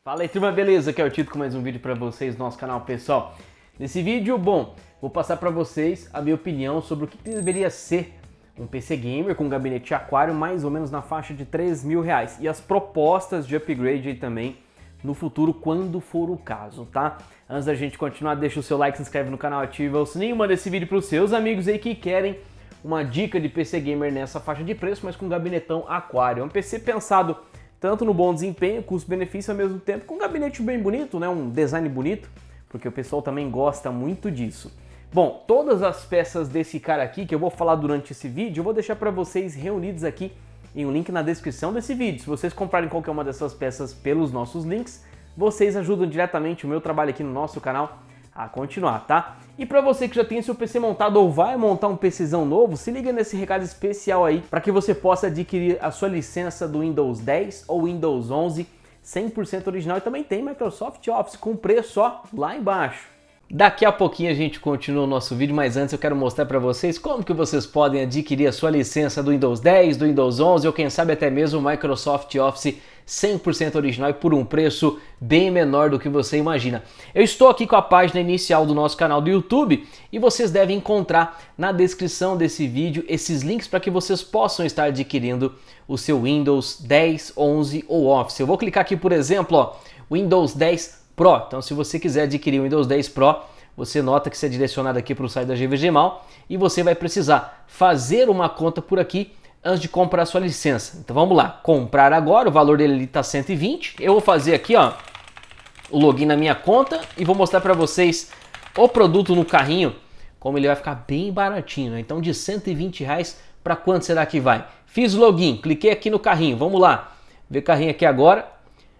Fala aí, turma, beleza? Aqui é o Tito com mais um vídeo pra vocês no nosso canal, pessoal. Nesse vídeo, vou passar pra vocês a minha opinião sobre o que deveria ser um PC Gamer com gabinete aquário mais ou menos na faixa de R$3.000 e as propostas de upgrade aí também no futuro, quando for o caso, tá? Antes da gente continuar, deixa o seu like, se inscreve no canal, ativa o sininho, manda esse vídeo pros seus amigos aí que querem uma dica de PC Gamer nessa faixa de preço, mas com gabinetão aquário. É um PC pensado tanto no bom desempenho, custo-benefício ao mesmo tempo, com um gabinete bem bonito, né? Um design bonito, porque o pessoal também gosta muito disso. Bom, todas as peças desse cara aqui que eu vou falar durante esse vídeo, eu vou deixar para vocês reunidos aqui em um link na descrição desse vídeo. Se vocês comprarem qualquer uma dessas peças pelos nossos links, vocês ajudam diretamente o meu trabalho aqui no nosso canal a continuar, tá? E para você que já tem seu PC montado ou vai montar um PCzão novo, se liga nesse recado especial aí para que você possa adquirir a sua licença do Windows 10 ou Windows 11 100% original, e também tem Microsoft Office com preço ó, lá embaixo. Daqui a pouquinho a gente continua o nosso vídeo, mas antes eu quero mostrar para vocês como que vocês podem adquirir a sua licença do Windows 10, do Windows 11 ou quem sabe até mesmo o Microsoft Office 100% original e por um preço bem menor do que você imagina. Eu estou aqui com a página inicial do nosso canal do YouTube e vocês devem encontrar na descrição desse vídeo esses links para que vocês possam estar adquirindo o seu Windows 10, 11 ou Office. Eu vou clicar aqui, por exemplo, ó, Windows 10 Pro. Então, se você quiser adquirir o Windows 10 Pro, você nota que você é direcionado aqui para o site da GVG Mal e você vai precisar fazer uma conta por aqui antes de comprar a sua licença. Então vamos lá, comprar agora, o valor dele está 120. Eu vou fazer aqui ó, o login na minha conta e vou mostrar para vocês o produto no carrinho, como ele vai ficar bem baratinho, né? Então de R$120 para quanto será que vai? Fiz o login, cliquei aqui no carrinho, vamos lá, ver o carrinho aqui agora.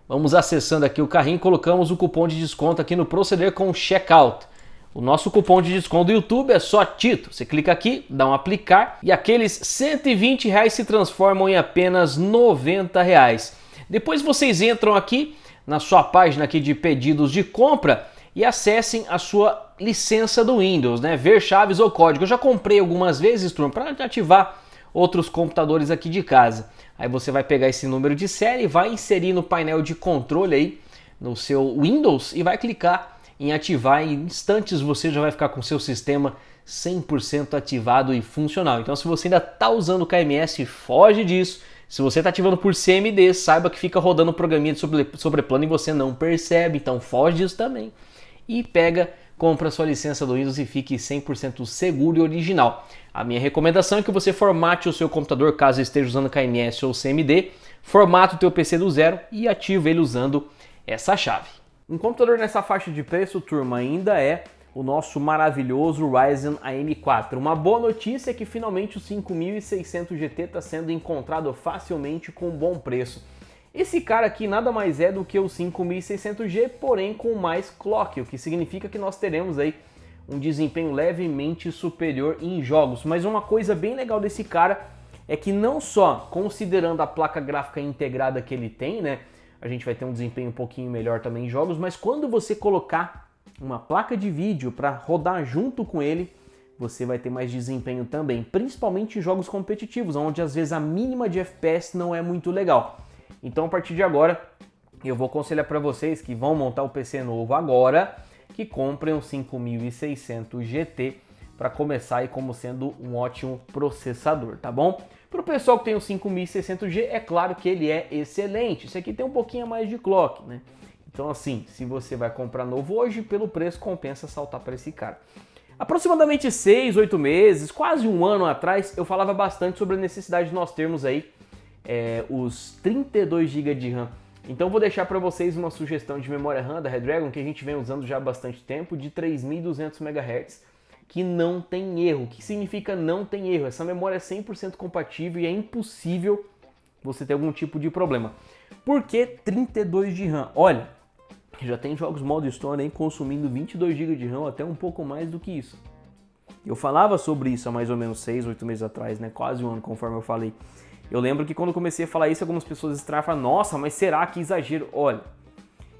Vamos acessando aqui o carrinho e colocamos o cupom de desconto aqui no proceder com checkout. O nosso cupom de desconto do YouTube é só Tito. Você clica aqui, dá um aplicar e aqueles R$120 se transformam em apenas R$90. Depois vocês entram aqui na sua página aqui de pedidos de compra e acessem a sua licença do Windows, né? Ver chaves ou código. Eu já comprei algumas vezes, turma, para ativar outros computadores aqui de casa. Aí você vai pegar esse número de série, vai inserir no painel de controle aí no seu Windows e vai clicar em ativar. Em instantes você já vai ficar com o seu sistema 100% ativado e funcional. Então se você ainda está usando o KMS, foge disso. Se você está ativando por CMD, saiba que fica rodando o programinha de sobreplano e você não percebe. Então foge disso também. E compra sua licença do Windows e fique 100% seguro e original. A minha recomendação é que você formate o seu computador, caso esteja usando KMS ou CMD, formata o teu PC do zero e ativa ele usando essa chave. Um computador nessa faixa de preço, turma, ainda é o nosso maravilhoso Ryzen AM4. Uma boa notícia é que finalmente o 5600 GT está sendo encontrado facilmente com bom preço. Esse cara aqui nada mais é do que o 5600G, porém com mais clock, o que significa que nós teremos aí um desempenho levemente superior em jogos. Mas uma coisa bem legal desse cara é que não só considerando a placa gráfica integrada que ele tem, né, a gente vai ter um desempenho um pouquinho melhor também em jogos, mas quando você colocar uma placa de vídeo para rodar junto com ele, você vai ter mais desempenho também, principalmente em jogos competitivos, onde às vezes a mínima de FPS não é muito legal. Então a partir de agora, eu vou aconselhar para vocês que vão montar o PC novo agora, que comprem o 5600 GT para começar aí como sendo um ótimo processador, tá bom? Para o pessoal que tem o 5600G, é claro que ele é excelente. Esse aqui tem um pouquinho a mais de clock, né? Então assim, se você vai comprar novo hoje, pelo preço compensa saltar para esse cara. Aproximadamente 6, 8 meses, quase um ano atrás, eu falava bastante sobre a necessidade de nós termos aí os 32 GB de RAM. Então vou deixar para vocês uma sugestão de memória RAM da Redragon que a gente vem usando já há bastante tempo, de 3200 MHz, que não tem erro. O que significa não tem erro? Essa memória é 100% compatível e é impossível você ter algum tipo de problema. Por que 32 de RAM? Olha, já tem jogos Milestone aí consumindo 22 GB de RAM, até um pouco mais do que isso. Eu falava sobre isso há mais ou menos 6, 8 meses atrás, né? Quase um ano, conforme eu falei. Eu lembro que quando comecei a falar isso, algumas pessoas estranharam e falaram, nossa, mas será que exagero? Olha,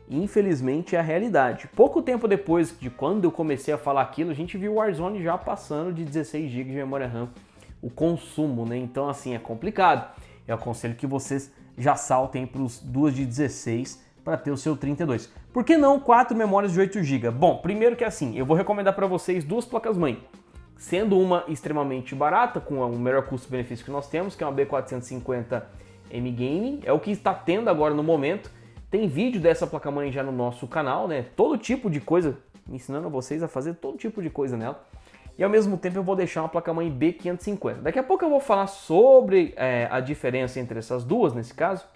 infelizmente é a realidade. Pouco tempo depois de quando eu comecei a falar aquilo, a gente viu o Warzone já passando de 16 GB de memória RAM, o consumo, né? Então assim, é complicado. Eu aconselho que vocês já saltem para os duas de 16 para ter o seu 32. Por que não 4 memórias de 8 GB? Bom, primeiro que assim, eu vou recomendar para vocês duas placas-mãe. Sendo uma extremamente barata, com o melhor custo-benefício que nós temos, que é uma B450M Gaming, é o que está tendo agora no momento. Tem vídeo dessa placa-mãe já no nosso canal, né? Todo tipo de coisa, me ensinando a vocês a fazer todo tipo de coisa nela. E ao mesmo tempo eu vou deixar uma placa-mãe B550. Daqui a pouco eu vou falar sobre a diferença entre essas duas, nesse caso,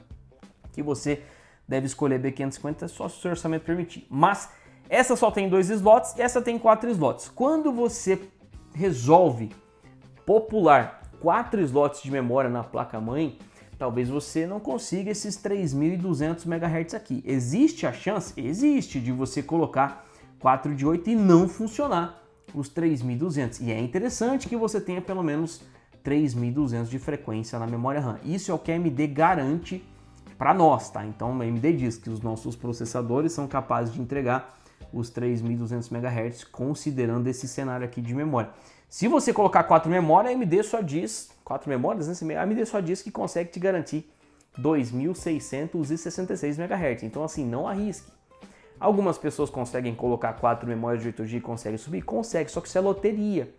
que você deve escolher B550 só se o seu orçamento permitir. Mas essa só tem 2 slots e essa tem 4 slots. Quando você resolve popular 4 slots de memória na placa-mãe, talvez você não consiga esses 3.200 MHz aqui. Existe a chance? Existe, de você colocar 4 de 8 e não funcionar os 3.200. E é interessante que você tenha pelo menos 3.200 de frequência na memória RAM. Isso é o que a AMD garante para nós, tá? Então a AMD diz que os nossos processadores são capazes de entregar os 3.200 MHz, considerando esse cenário aqui de memória. Se você colocar 4 memórias, a AMD só diz, 4 memórias, né? A AMD só diz que consegue te garantir 2.666 MHz. Então assim, não arrisque. Algumas pessoas conseguem colocar 4 memórias de 8 GB e conseguem subir? Consegue, só que isso é loteria.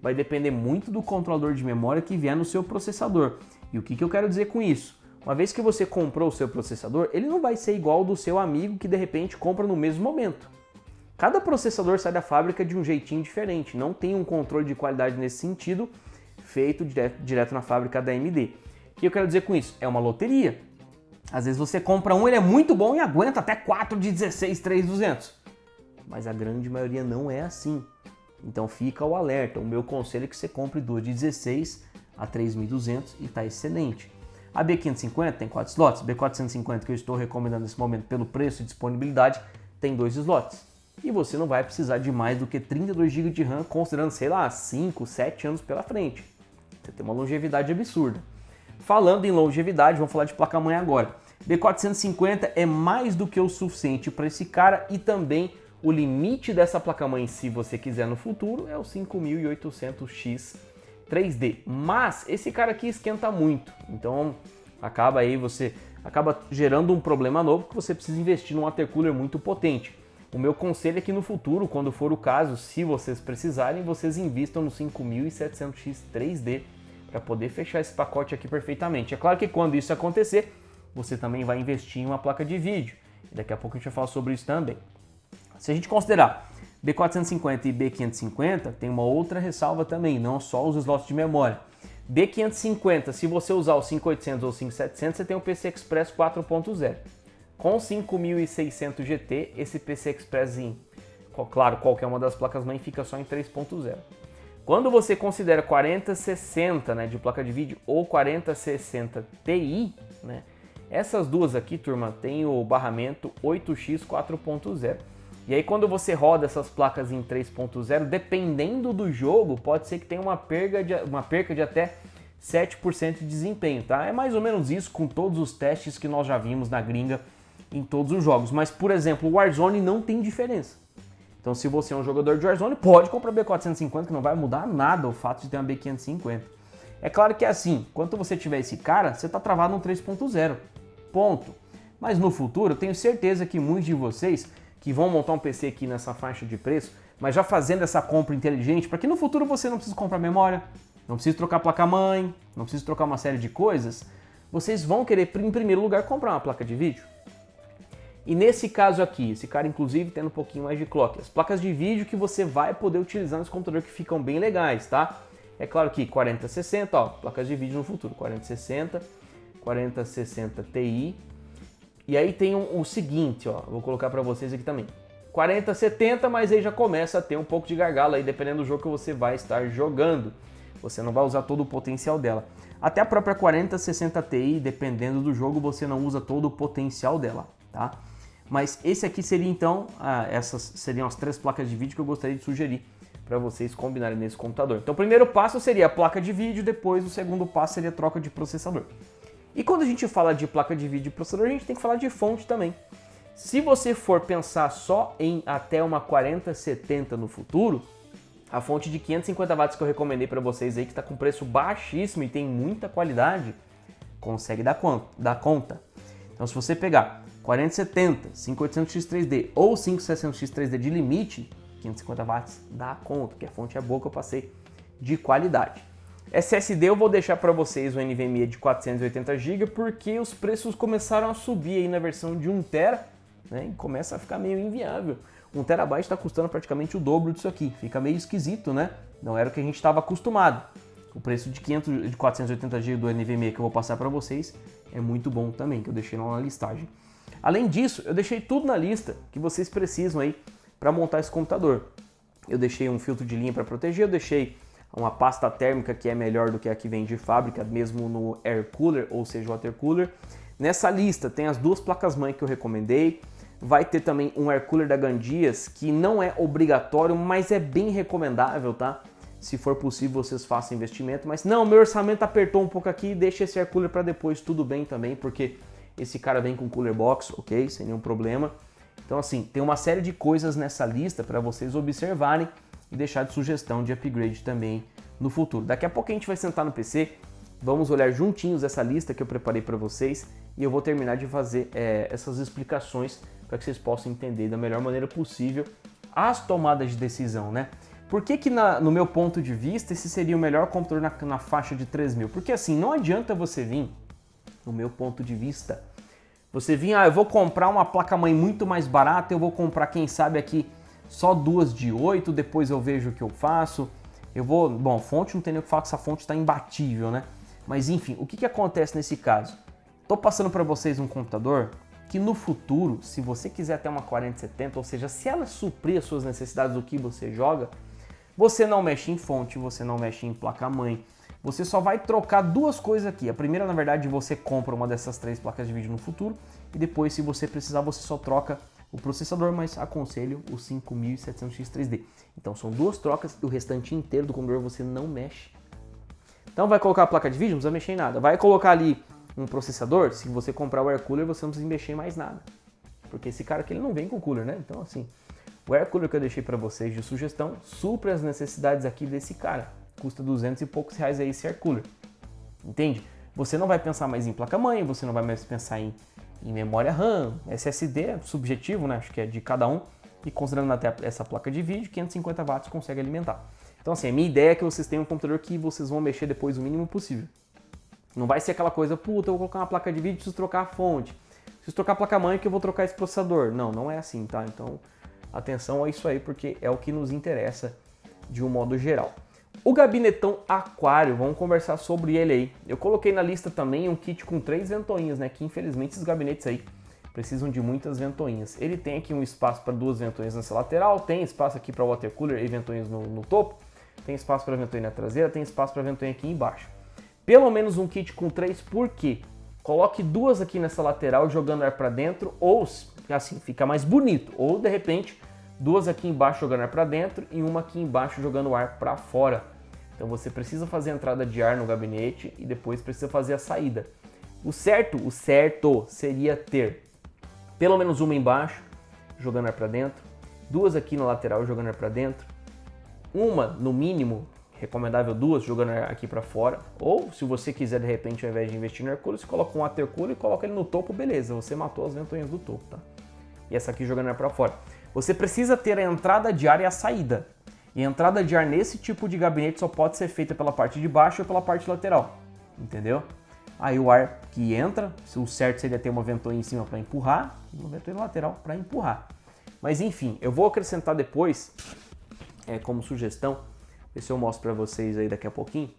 Vai depender muito do controlador de memória que vier no seu processador. E o que eu quero dizer com isso? Uma vez que você comprou o seu processador, ele não vai ser igual ao do seu amigo que de repente compra no mesmo momento. Cada processador sai da fábrica de um jeitinho diferente, não tem um controle de qualidade nesse sentido feito direto na fábrica da AMD. O que eu quero dizer com isso? É uma loteria. Às vezes você compra um, ele é muito bom e aguenta até 4 de 16 3200. Mas a grande maioria não é assim. Então fica o alerta. O meu conselho é que você compre 2 de 16 a 3200 e está excelente. A B550 tem 4 slots. B450, que eu estou recomendando nesse momento pelo preço e disponibilidade, tem 2 slots. E você não vai precisar de mais do que 32 GB de RAM, considerando, sei lá, 5, 7 anos pela frente. Você tem uma longevidade absurda. Falando em longevidade, vamos falar de placa-mãe agora. B450 é mais do que o suficiente para esse cara e também o limite dessa placa-mãe, se você quiser no futuro, é o 5800X 3D. Mas esse cara aqui esquenta muito, então você acaba gerando um problema novo que você precisa investir num watercooler muito potente. O meu conselho é que no futuro, quando for o caso, se vocês precisarem, vocês invistam no 5700X 3D para poder fechar esse pacote aqui perfeitamente. É claro que quando isso acontecer, você também vai investir em uma placa de vídeo. E daqui a pouco a gente vai falar sobre isso também. Se a gente considerar B450 e B550, tem uma outra ressalva também, não só os slots de memória. B550, se você usar o 5800 ou 5700, você tem o PCI Express 4.0. Com 5600 GT, esse PCI Express, claro, qualquer uma das placas-mãe fica só em 3.0. Quando você considera 4060, né, de placa de vídeo ou 4060 Ti, né, essas duas aqui, turma, tem o barramento 8x 4.0. E aí quando você roda essas placas em 3.0, dependendo do jogo, pode ser que tenha uma perca de até 7% de desempenho, tá? É mais ou menos isso com todos os testes que nós já vimos na gringa em todos os jogos. Mas, por exemplo, o Warzone não tem diferença. Então, se você é um jogador de Warzone, pode comprar B450, que não vai mudar nada o fato de ter uma B550. É claro que é assim, quando você tiver esse cara, você está travado no 3.0, ponto. Mas no futuro, eu tenho certeza que muitos de vocês que vão montar um PC aqui nessa faixa de preço, mas já fazendo essa compra inteligente, para que no futuro você não precise comprar memória, não precisa trocar placa-mãe, não precisa trocar uma série de coisas, vocês vão querer, em primeiro lugar, comprar uma placa de vídeo. E nesse caso aqui, esse cara inclusive tendo um pouquinho mais de clock, as placas de vídeo que você vai poder utilizar nesse computador que ficam bem legais, tá? É claro que 4060, ó, placas de vídeo no futuro, 4060, 4060 Ti. E aí tem o seguinte, ó, vou colocar para vocês aqui também. 4070, mas aí já começa a ter um pouco de gargalo aí, dependendo do jogo que você vai estar jogando. Você não vai usar todo o potencial dela. Até a própria 4060 Ti, dependendo do jogo, você não usa todo o potencial dela, tá? Mas esse aqui seria então, essas seriam as 3 placas de vídeo que eu gostaria de sugerir para vocês combinarem nesse computador. Então o primeiro passo seria a placa de vídeo, depois o segundo passo seria a troca de processador. E quando a gente fala de placa de vídeo e processador, a gente tem que falar de fonte também. Se você for pensar só em até uma 4070 no futuro, a fonte de 550 watts que eu recomendei para vocês aí, que está com preço baixíssimo e tem muita qualidade, consegue dar conta. Então se você pegar 4070, 5800X3D ou 5700X3D de limite, 550 watts, dá conta, porque a fonte é boa que eu passei de qualidade. SSD eu vou deixar para vocês o NVMe de 480 GB porque os preços começaram a subir aí na versão de 1 TB, né? E começa a ficar meio inviável. 1 TB está custando praticamente o dobro disso aqui, fica meio esquisito, né? Não era o que a gente estava acostumado. O preço de 480 GB do NVMe que eu vou passar para vocês é muito bom também, que eu deixei lá na listagem. Além disso, eu deixei tudo na lista que vocês precisam aí para montar esse computador. Eu deixei um filtro de linha para proteger, eu deixei uma pasta térmica que é melhor do que a que vem de fábrica, mesmo no Air Cooler, ou seja, Water Cooler. Nessa lista tem as duas placas-mãe que eu recomendei. Vai ter também um Air Cooler da Gandias, que não é obrigatório, mas é bem recomendável, tá? Se for possível, vocês façam investimento. Mas não, meu orçamento apertou um pouco aqui, deixa esse Air Cooler para depois, tudo bem também, porque esse cara vem com Cooler Box, ok? Sem nenhum problema. Então assim, tem uma série de coisas nessa lista para vocês observarem e deixar de sugestão de upgrade também no futuro. Daqui a pouco a gente vai sentar no PC, vamos olhar juntinhos essa lista que eu preparei para vocês e eu vou terminar de fazer essas explicações para que vocês possam entender da melhor maneira possível as tomadas de decisão, né? Por que no meu ponto de vista esse seria o melhor computador na faixa de 3.000? Porque assim, não adianta você vir, no meu ponto de vista, você vir, eu vou comprar uma placa-mãe muito mais barata, eu vou comprar, quem sabe aqui, só duas de 8, depois eu vejo o que eu faço. Bom, fonte não tem nem o que falar, que essa fonte está imbatível, né? Mas enfim, o que acontece nesse caso? Estou passando para vocês um computador que no futuro, se você quiser ter uma 4070, ou seja, se ela suprir as suas necessidades do que você joga, você não mexe em fonte, você não mexe em placa-mãe, você só vai trocar duas coisas aqui. A primeira, na verdade, você compra uma dessas 3 placas de vídeo no futuro e depois, se você precisar, você só troca o processador, mas aconselho o 5700X3D. Então são duas trocas e o restante inteiro do computador você não mexe. Então vai colocar a placa de vídeo, não precisa mexer em nada. Vai colocar ali um processador, se você comprar o Air Cooler, você não precisa mexer em mais nada. Porque esse cara aqui ele não vem com cooler, né? Então assim, o Air Cooler que eu deixei para vocês de sugestão supre as necessidades aqui desse cara. Custa 200 e poucos reais aí esse Air Cooler. Entende? Você não vai pensar mais em placa-mãe, você não vai mais pensar em memória RAM, SSD é subjetivo, né? Acho que é de cada um. E considerando até essa placa de vídeo, 550 watts consegue alimentar. Então assim, a minha ideia é que vocês tenham um computador que vocês vão mexer depois o mínimo possível. Não vai ser aquela coisa, puta, eu vou colocar uma placa de vídeo, preciso trocar a fonte. Preciso trocar a placa-mãe que eu vou trocar esse processador. Não, não é assim, tá? Então, atenção a isso aí, porque é o que nos interessa de um modo geral. O gabinetão Aquário, vamos conversar sobre ele aí. Eu coloquei na lista também um kit com 3 ventoinhas, né? Que infelizmente esses gabinetes aí precisam de muitas ventoinhas. Ele tem aqui um espaço para 2 ventoinhas nessa lateral, tem espaço aqui para water cooler e ventoinhas no topo, tem espaço para ventoinha na traseira, tem espaço para ventoinha aqui embaixo. Pelo menos um kit com 3, por quê? Coloque 2 aqui nessa lateral jogando ar para dentro, ou assim, fica mais bonito, ou de repente 2 aqui embaixo jogando ar para dentro e uma aqui embaixo jogando ar para fora. Então você precisa fazer a entrada de ar no gabinete e depois precisa fazer a saída. O certo seria ter pelo menos uma embaixo jogando ar para dentro, 2 aqui na lateral jogando ar para dentro, uma no mínimo, recomendável 2 jogando ar aqui para fora, ou se você quiser de repente ao invés de investir no air cooler, você coloca um water cooler e coloca ele no topo, beleza, você matou as ventoinhas do topo, tá? E essa aqui jogando ar para fora. Você precisa ter a entrada de ar e a saída. E a entrada de ar nesse tipo de gabinete só pode ser feita pela parte de baixo ou pela parte lateral, entendeu? Aí o ar que entra, o certo seria ter uma ventoinha em cima para empurrar e uma ventoinha lateral para empurrar. Mas enfim, eu vou acrescentar depois, como sugestão, ver se eu mostro para vocês aí daqui a pouquinho,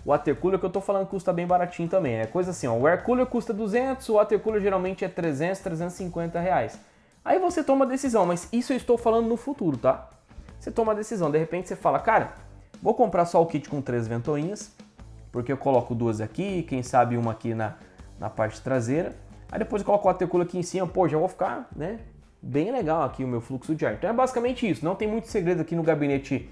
o water cooler que eu tô falando custa bem baratinho também. É coisa assim, ó, o air cooler custa 200, o water cooler geralmente é 300, 350 reais. Aí você toma a decisão, mas isso eu estou falando no futuro, tá? Você toma a decisão, de repente você fala, cara, vou comprar só o kit com 3 ventoinhas, porque eu coloco 2 aqui, quem sabe uma aqui na parte traseira. Aí depois eu coloco o water cooler aqui em cima, pô, já vou ficar, né, bem legal aqui o meu fluxo de ar. Então é basicamente isso, não tem muito segredo aqui no gabinete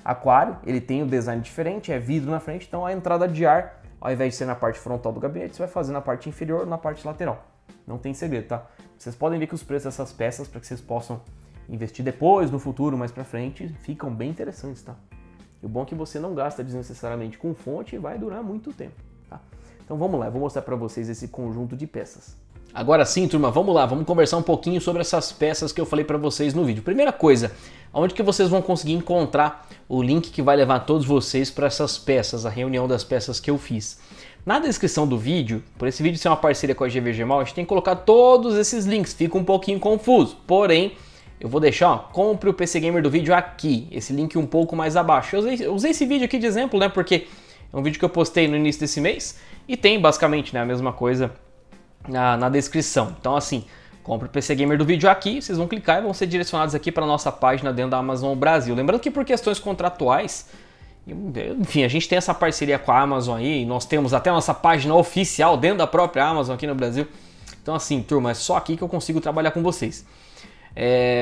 Aquário, ele tem um design diferente, é vidro na frente, então a entrada de ar, ao invés de ser na parte frontal do gabinete, você vai fazer na parte inferior ou na parte lateral. Não tem segredo, tá? Vocês podem ver que os preços dessas peças, para que vocês possam investir depois, no futuro, mais pra frente, ficam bem interessantes, tá? E o bom é que você não gasta desnecessariamente com fonte e vai durar muito tempo, tá? Então vamos lá, eu vou mostrar pra vocês esse conjunto de peças. Agora sim, turma, vamos lá, vamos conversar um pouquinho sobre essas peças que eu falei para vocês no vídeo. Primeira coisa, onde que vocês vão conseguir encontrar o link que vai levar todos vocês para essas peças, a reunião das peças que eu fiz. Na descrição do vídeo, por esse vídeo ser uma parceria com a GV Gemal, a gente tem que colocar todos esses links, fica um pouquinho confuso, porém, eu vou deixar, ó, compre o PC Gamer do vídeo aqui, esse link um pouco mais abaixo. Eu usei esse vídeo aqui de exemplo, né, porque é um vídeo que eu postei no início desse mês e tem basicamente, né, a mesma coisa na descrição. Então assim, compre o PC Gamer do vídeo aqui, vocês vão clicar e vão ser direcionados aqui para a nossa página dentro da Amazon Brasil. Lembrando que por questões contratuais, enfim, a gente tem essa parceria com a Amazon aí, nós temos até a nossa página oficial dentro da própria Amazon aqui no Brasil. Então assim, turma, é só aqui que eu consigo trabalhar com vocês.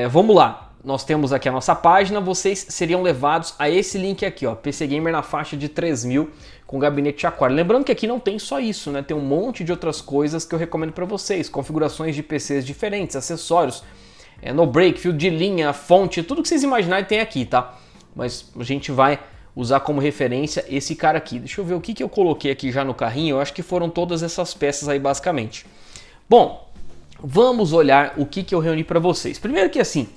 Vamos lá. Nós temos aqui a nossa página, vocês seriam levados a esse link aqui, ó, PC Gamer na faixa de 3.000 com gabinete de aquário. Lembrando que aqui não tem só isso, né? Tem um monte de outras coisas que eu recomendo para vocês, configurações de PCs diferentes, acessórios, no break, fio de linha, fonte, tudo que vocês imaginarem tem aqui, tá? Mas a gente vai usar como referência esse cara aqui. Deixa eu ver o que eu coloquei aqui já no carrinho, eu acho que foram todas essas peças aí basicamente. Bom, vamos olhar o que eu reuni para vocês. Primeiro que assim,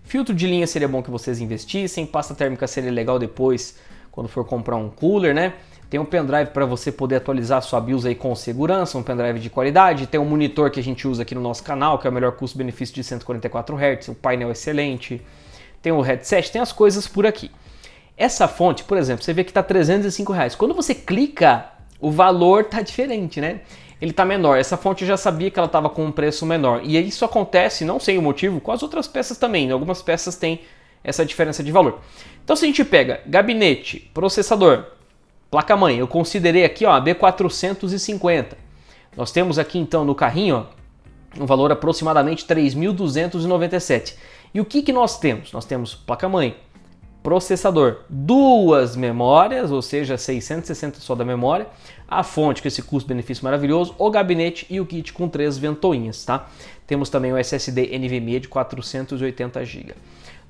filtro de linha seria bom que vocês investissem, pasta térmica seria legal depois quando for comprar um cooler, né? Tem um pendrive para você poder atualizar sua BIOS aí com segurança, um pendrive de qualidade. Tem um monitor que a gente usa aqui no nosso canal, que é o melhor custo-benefício de 144 Hz, o painel excelente. Tem o headset, tem as coisas por aqui. Essa fonte, por exemplo, você vê que está R$305. Quando você clica, o valor tá diferente, né? Ele tá menor. Essa fonte eu já sabia que ela estava com um preço menor. E isso acontece, não sei o motivo, com as outras peças também. Algumas peças têm essa diferença de valor. Então se a gente pega gabinete, processador, placa-mãe, eu considerei aqui, ó, a B450. Nós temos aqui então no carrinho, ó, um valor aproximadamente 3.297. E o que nós temos? Nós temos placa-mãe, processador, duas memórias, ou seja, 660 só da memória, a fonte com esse custo-benefício maravilhoso, o gabinete e o kit com 3 ventoinhas, tá? Temos também o SSD NVMe de 480 GB.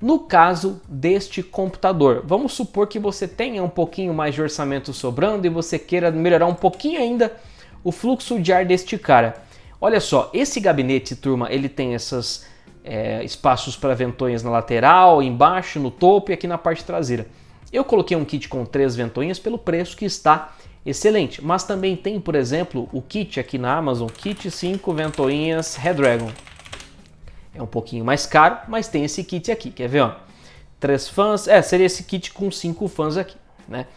No caso deste computador, vamos supor que você tenha um pouquinho mais de orçamento sobrando e você queira melhorar um pouquinho ainda o fluxo de ar deste cara. Olha só, esse gabinete, turma, ele tem esses espaços para ventoinhas na lateral, embaixo, no topo e aqui na parte traseira. Eu coloquei um kit com 3 ventoinhas pelo preço que está excelente, mas também tem, por exemplo, o kit aqui na Amazon, kit 5 ventoinhas Redragon. É um pouquinho mais caro, mas tem esse kit aqui, quer ver, ó? 3 fãs, seria esse kit com 5 fãs aqui, né?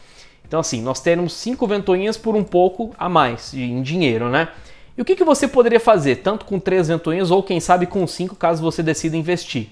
Então assim, nós teremos 5 ventoinhas por um pouco a mais em dinheiro, né? E o que você poderia fazer, tanto com 3 ventoinhas ou quem sabe com 5, caso você decida investir?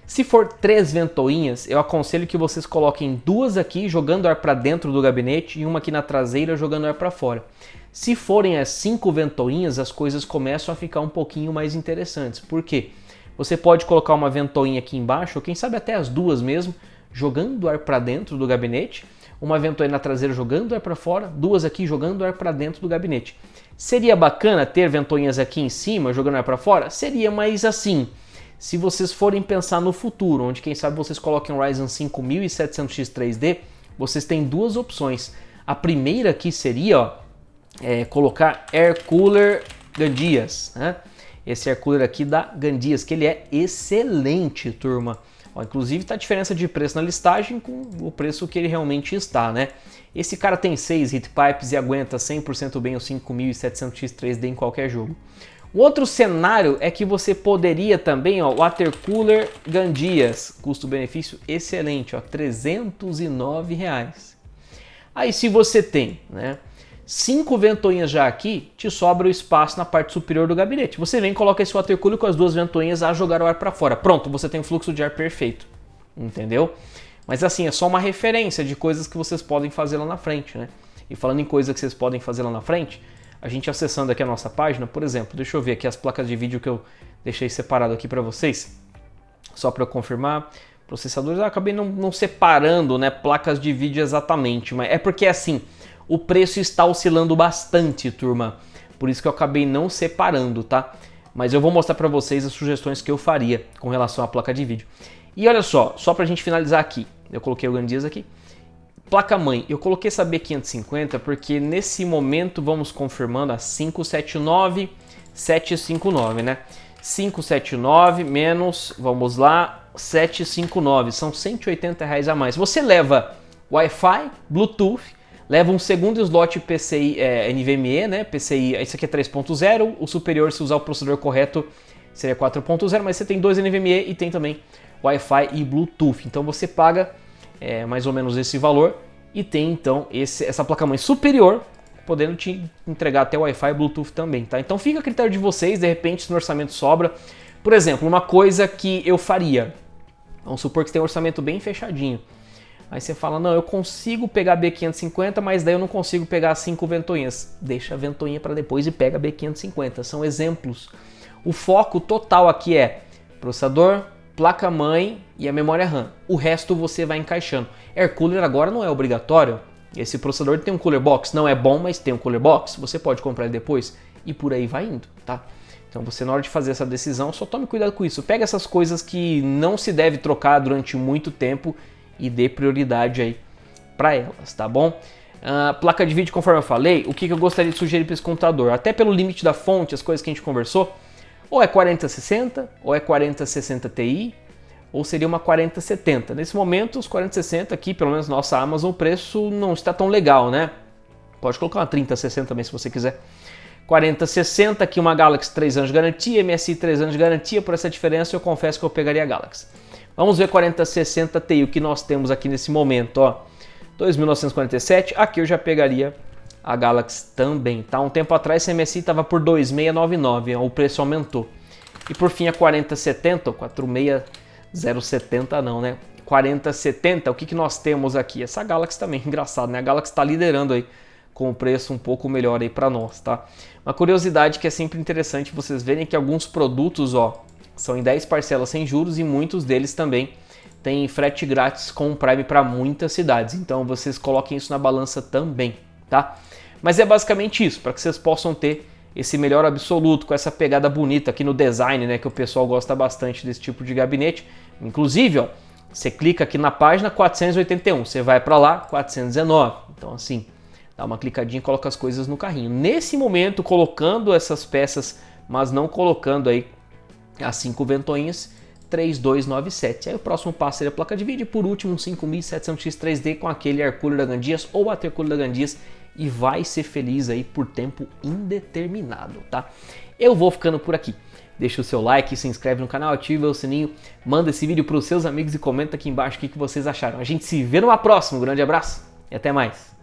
Se for 3 ventoinhas, eu aconselho que vocês coloquem 2 aqui jogando ar para dentro do gabinete e uma aqui na traseira jogando ar para fora. Se forem as 5 ventoinhas, as coisas começam a ficar um pouquinho mais interessantes. Por quê? Você pode colocar uma ventoinha aqui embaixo, ou quem sabe até as duas mesmo, jogando ar para dentro do gabinete, uma ventoinha na traseira jogando ar para fora, 2 aqui jogando ar para dentro do gabinete. Seria bacana ter ventoinhas aqui em cima jogando ar para fora? Seria, mas assim, se vocês forem pensar no futuro, onde quem sabe vocês coloquem um Ryzen 5700X 3D, vocês têm 2 opções. A primeira aqui seria, ó, colocar Air Cooler Gandias, né? Esse Air Cooler aqui da Gandias, que ele é excelente, turma. Ó, inclusive está a diferença de preço na listagem com o preço que ele realmente está, né? Esse cara tem 6 heat pipes e aguenta 100% bem o 5700X 3D em qualquer jogo. O outro cenário é que você poderia também, ó, Water Cooler Gandias, custo-benefício excelente, ó, R$309. Aí se você tem, né, 5 ventoinhas já aqui, te sobra o espaço na parte superior do gabinete. Você vem e coloca esse water cooler com as 2 ventoinhas a jogar o ar para fora. Pronto, você tem um fluxo de ar perfeito. Entendeu? Mas assim, é só uma referência de coisas que vocês podem fazer lá na frente, né? E falando em coisas que vocês podem fazer lá na frente, a gente acessando aqui a nossa página, por exemplo, deixa eu ver aqui as placas de vídeo que eu deixei separado aqui para vocês, só para eu confirmar. Processadores, eu acabei não separando, né, placas de vídeo exatamente, mas é porque assim, o preço está oscilando bastante, turma. Por isso que eu acabei não separando, tá? Mas eu vou mostrar para vocês as sugestões que eu faria com relação à placa de vídeo. E olha só pra gente finalizar aqui, eu coloquei o Gandias aqui. Placa-mãe, eu coloquei essa B550 porque nesse momento vamos confirmando a 579, 759, né? 579 menos, vamos lá, 759, são R$180 a mais. Você leva Wi-Fi, Bluetooth, leva um segundo slot PCI NVMe, né? PCI, esse aqui é 3.0, o superior, se usar o processador correto, seria 4.0, mas você tem dois NVMe e tem também Wi-Fi e Bluetooth. Então você paga mais ou menos esse valor e tem então essa placa-mãe superior, podendo te entregar até Wi-Fi e Bluetooth também, tá? Então fica a critério de vocês, de repente se no orçamento sobra. Por exemplo, uma coisa que eu faria, vamos supor que você tem um orçamento bem fechadinho. Aí você fala, não, eu consigo pegar a B550, mas daí eu não consigo pegar as 5 ventoinhas. Deixa a ventoinha para depois e pega a B550. São exemplos. O foco total aqui é processador, placa-mãe e a memória RAM. O resto você vai encaixando. Air cooler agora não é obrigatório. Esse processador tem um cooler box. Não é bom, mas tem um cooler box. Você pode comprar ele depois e por aí vai indo, tá? Então você, na hora de fazer essa decisão, só tome cuidado com isso. Pega essas coisas que não se deve trocar durante muito tempo e dê prioridade aí para elas, tá bom? Placa de vídeo, conforme eu falei, o que eu gostaria de sugerir para esse computador? Até pelo limite da fonte, as coisas que a gente conversou, ou é 4060, ou é 4060 Ti, ou seria uma 4070. Nesse momento, os 4060 aqui, pelo menos nossa Amazon, o preço não está tão legal, né? Pode colocar uma 3060 também se você quiser. 4060, aqui uma Galaxy 3 anos de garantia, MSI 3 anos de garantia. Por essa diferença eu confesso que eu pegaria a Galaxy. Vamos ver 4060 Ti, o que nós temos aqui nesse momento, ó. 2.947, aqui eu já pegaria a Galaxy também, tá? Um tempo atrás esse MSI estava por 2.699, ó, o preço aumentou. E por fim a 4070, 46070 não, né? 4070, o que nós temos aqui? Essa Galaxy também, engraçado, né? A Galaxy está liderando aí com o preço um pouco melhor aí para nós, tá? Uma curiosidade que é sempre interessante vocês verem que alguns produtos, ó, são em 10 parcelas sem juros e muitos deles também têm frete grátis com o Prime para muitas cidades. Então vocês coloquem isso na balança também, tá? Mas é basicamente isso, para que vocês possam ter esse melhor absoluto com essa pegada bonita aqui no design, né, que o pessoal gosta bastante desse tipo de gabinete. Inclusive, ó, você clica aqui na página 481, você vai para lá 419. Então assim, dá uma clicadinha e coloca as coisas no carrinho. Nesse momento, colocando essas peças, mas não colocando aí as 5 ventoinhas, 3297. Aí o próximo passo seria a placa de vídeo e por último um 5700X 3D com aquele air cooler da Gandias ou water cooler da Gandias e vai ser feliz aí por tempo indeterminado, tá? Eu vou ficando por aqui. Deixa o seu like, se inscreve no canal, ativa o sininho, manda esse vídeo para os seus amigos e comenta aqui embaixo o que vocês acharam. A gente se vê numa próxima, um grande abraço e até mais!